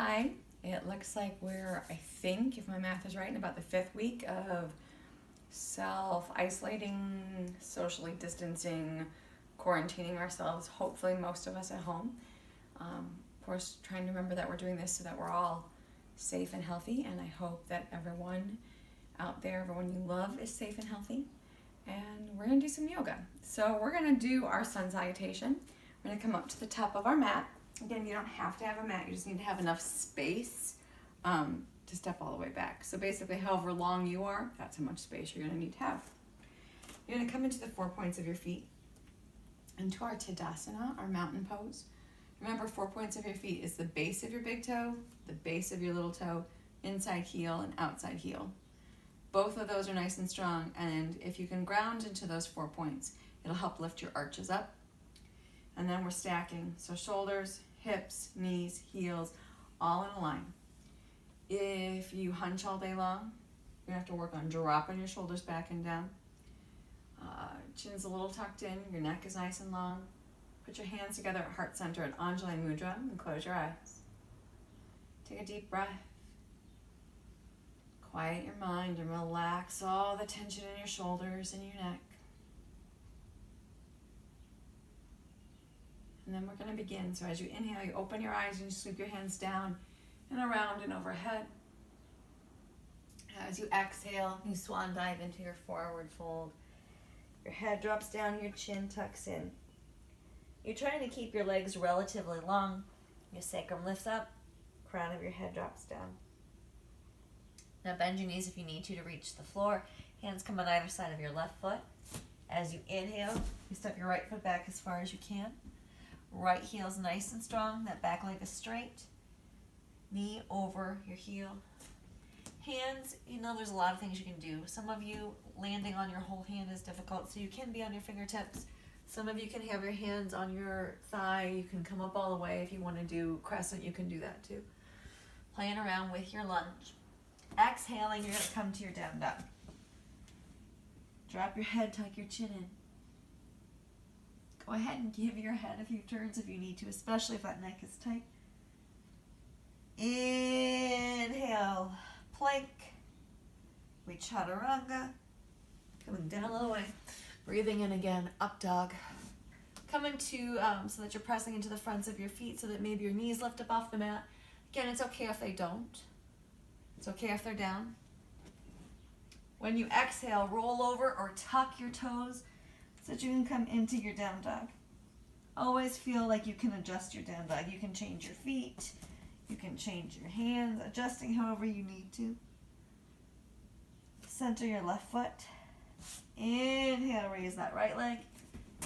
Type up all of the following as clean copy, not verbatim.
Hi, it looks like we're, I think, if my math is right, in about the fifth week of self-isolating, socially distancing, quarantining ourselves, hopefully most of us at home. Of course, trying to remember that we're doing this so that we're all safe and healthy, and I hope that everyone out there, everyone you love is safe and healthy. And we're going to do some yoga. So we're going to do our sun salutation. We're going to come up to the top of our mat. Again, you don't have to have a mat. You just need to have enough space to step all the way back. So basically, however long you are, that's how much space you're going to need to have. You're going to come into the 4 points of your feet, into our Tadasana, our mountain pose. Remember, 4 points of your feet is the base of your big toe, the base of your little toe, inside heel and outside heel. Both of those are nice and strong, and if you can ground into those 4 points, it'll help lift your arches up. And then we're stacking, so shoulders, hips, knees, heels, all in a line. If you hunch all day long, you're gonna have to work on dropping your shoulders back and down. Chin's a little tucked in, your neck is nice and long. Put your hands together at heart center at Anjali Mudra and close your eyes. Take a deep breath. Quiet your mind and relax all the tension in your shoulders and your neck. And then we're going to begin. So as you inhale, you open your eyes and you sweep your hands down and around and overhead. As you exhale, you swan dive into your forward fold. Your head drops down, your chin tucks in. You're trying to keep your legs relatively long. Your sacrum lifts up, crown of your head drops down. Now bend your knees if you need to reach the floor. Hands come on either side of your left foot. As you inhale, you step your right foot back as far as you can. Right heel's nice and strong. That back leg is straight. Knee over your heel. Hands, there's a lot of things you can do. Some of you, landing on your whole hand is difficult, so you can be on your fingertips. Some of you can have your hands on your thigh. You can come up all the way. If you want to do crescent, you can do that too. Playing around with your lunge. Exhaling, you're going to come to your down dog. Drop your head, tuck your chin in. Go ahead and give your head a few turns if you need to, especially if that neck is tight. Inhale, plank. We chaturanga. Coming down a little way. Breathing in again, up dog. Coming to, so that you're pressing into the fronts of your feet so that maybe your knees lift up off the mat. Again, it's okay if they don't. It's okay if they're down. When you exhale, roll over or tuck your toes so that you can come into your down dog. Always feel like you can adjust your down dog. You can change your feet. You can change your hands, adjusting however you need to. Center your left foot. Inhale, raise that right leg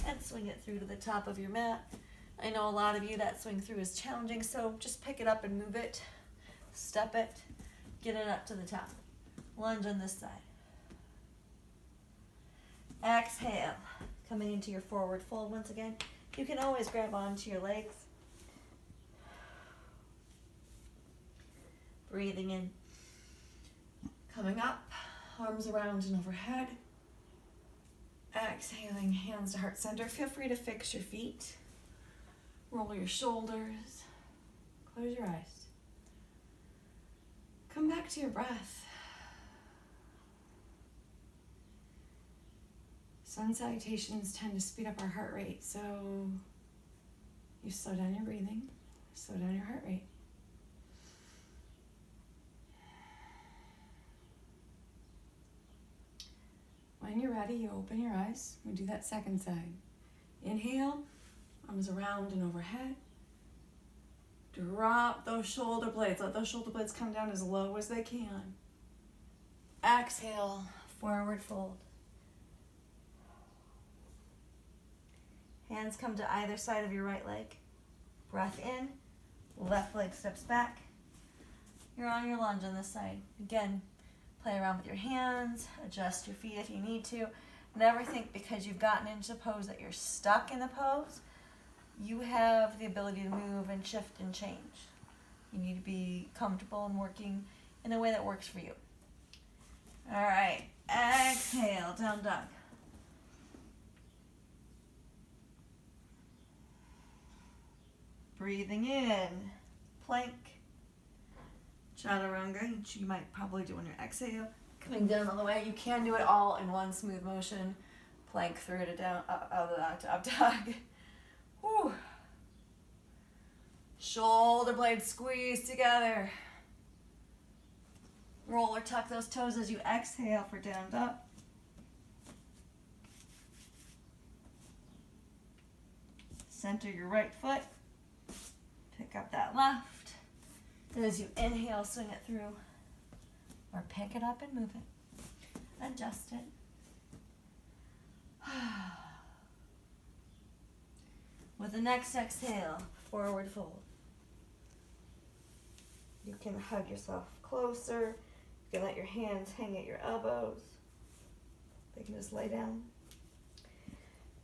and swing it through to the top of your mat. I know a lot of you that swing through is challenging, so just pick it up and move it. Step it. Get it up to the top. Lunge on this side. Exhale. Coming into your forward fold once again. You can always grab onto your legs. Breathing in. Coming up. Arms around and overhead. Exhaling, hands to heart center. Feel free to fix your feet. Roll your shoulders. Close your eyes. Come back to your breath. Sun salutations tend to speed up our heart rate, so you slow down your breathing, slow down your heart rate. When you're ready, you open your eyes. We do that second side. Inhale, arms around and overhead. Drop those shoulder blades. Let those shoulder blades come down as low as they can. Exhale, forward fold. Hands come to either side of your right leg. Breath in, left leg steps back. You're on your lunge on this side. Again, play around with your hands, adjust your feet if you need to. Never think because you've gotten into pose that you're stuck in the pose. You have the ability to move and shift and change. You need to be comfortable and working in a way that works for you. All right, exhale, down dog. Breathing in, plank. Chaturanga, which you might probably do on your exhale. Coming down all the way. You can do it all in one smooth motion. Plank through to down, out of that to up dog. Whew. Shoulder blades squeeze together. Roll or tuck those toes as you exhale for down dog. Center your right foot. Pick up that left. And as you inhale, swing it through. Or pick it up and move it. Adjust it. With the next exhale, forward fold. You can hug yourself closer. You can let your hands hang at your elbows. They can just lay down.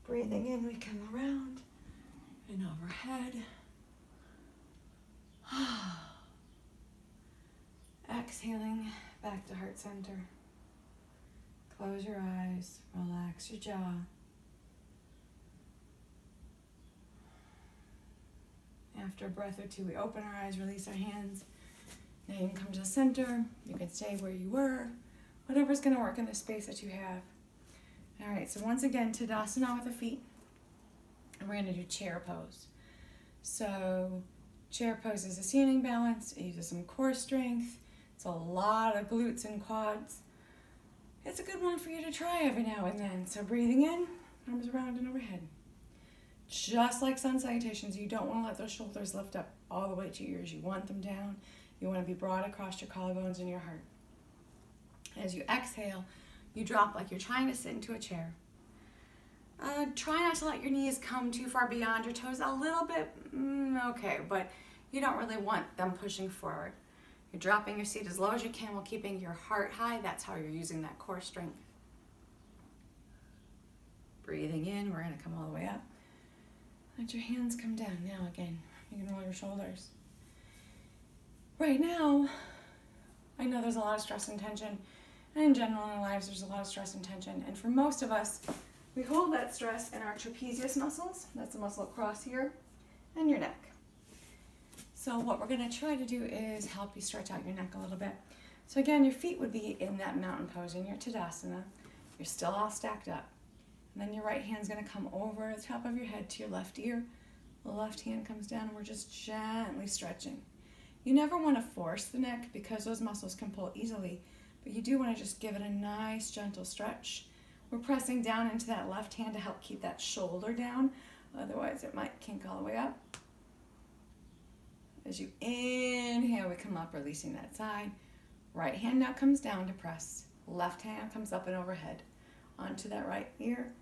Breathing in, we come around and overhead. Exhaling back to heart center. Close your eyes, relax your jaw. After a breath or two, we open our eyes, release our hands. Now you can come to the center. You can stay where you were. Whatever's going to work in the space that you have. All right, so once again, Tadasana with the feet. And we're going to do chair pose. So chair pose is a standing balance. It uses some core strength. It's a lot of glutes and quads. It's a good one for you to try every now and then. So breathing in, arms around and overhead. Just like sun salutations, you don't want to let those shoulders lift up all the way to your ears. You want them down. You want to be broad across your collarbones and your heart. As you exhale, you drop like you're trying to sit into a chair. Try not to let your knees come too far beyond your toes. A little bit, okay, but you don't really want them pushing forward. You're dropping your seat as low as you can while keeping your heart high. That's how you're using that core strength. Breathing in, we're going to come all the way up. Let your hands come down. Now again, you can roll your shoulders. Right now, I know there's a lot of stress and tension, and in general in our lives there's a lot of stress and tension, and for most of us, we hold that stress in our trapezius muscles, that's the muscle across here, and your neck. So what we're going to try to do is help you stretch out your neck a little bit. So again, your feet would be in that mountain pose in your Tadasana. You're still all stacked up. And then your right hand's going to come over the top of your head to your left ear. The left hand comes down and we're just gently stretching. You never want to force the neck because those muscles can pull easily, but you do want to just give it a nice gentle stretch. We're pressing down into that left hand to help keep that shoulder down, otherwise it might kink all the way up. As you inhale, we come up, releasing that side. Right hand now comes down to press. Left hand comes up and overhead onto that right ear.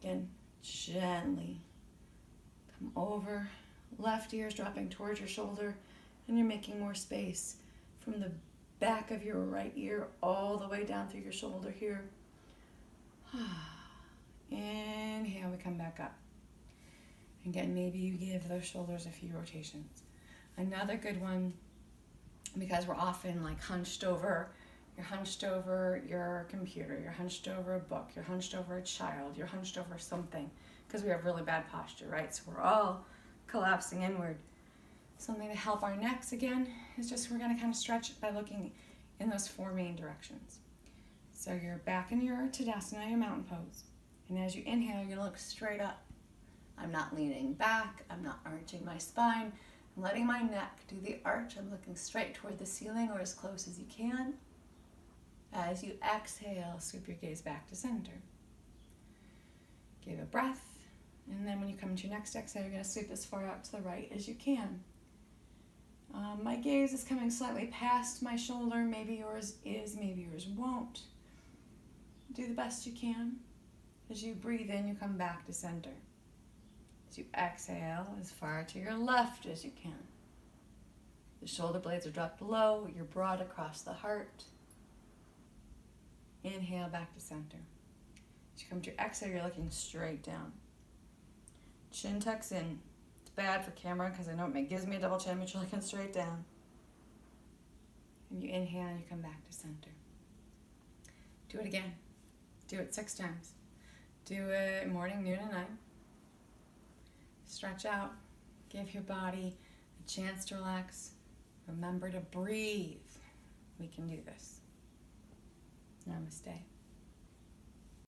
Again, gently come over. Left ear is dropping towards your shoulder, and you're making more space from the back of your right ear all the way down through your shoulder here. Inhale, we come back up. Again, maybe you give those shoulders a few rotations. Another good one, because we're often like hunched over, you're hunched over your computer, you're hunched over a book, you're hunched over a child, you're hunched over something, because we have really bad posture, right? So we're all collapsing inward. Something to help our necks again is just we're going to kind of stretch it by looking in those four main directions. So you're back in your Tadasana, your mountain pose. And as you inhale, you're going to look straight up. I'm not leaning back. I'm not arching my spine. I'm letting my neck do the arch. I'm looking straight toward the ceiling or as close as you can. As you exhale, sweep your gaze back to center. Give a breath. And then when you come to your next exhale, you're going to sweep as far out to the right as you can. My gaze is coming slightly past my shoulder. Maybe yours is, maybe yours won't. Do the best you can. As you breathe in, you come back to center. As you exhale, as far to your left as you can. The shoulder blades are dropped low. You're broad across the heart. Inhale, back to center. As you come to your exhale, you're looking straight down. Chin tucks in. It's bad for camera because I know it gives me a double chin, but you're looking straight down. And you inhale and you come back to center. Do it again. Do it 6 times. Do it morning, noon, and night. Stretch out. Give your body a chance to relax. Remember to breathe. We can do this. Namaste.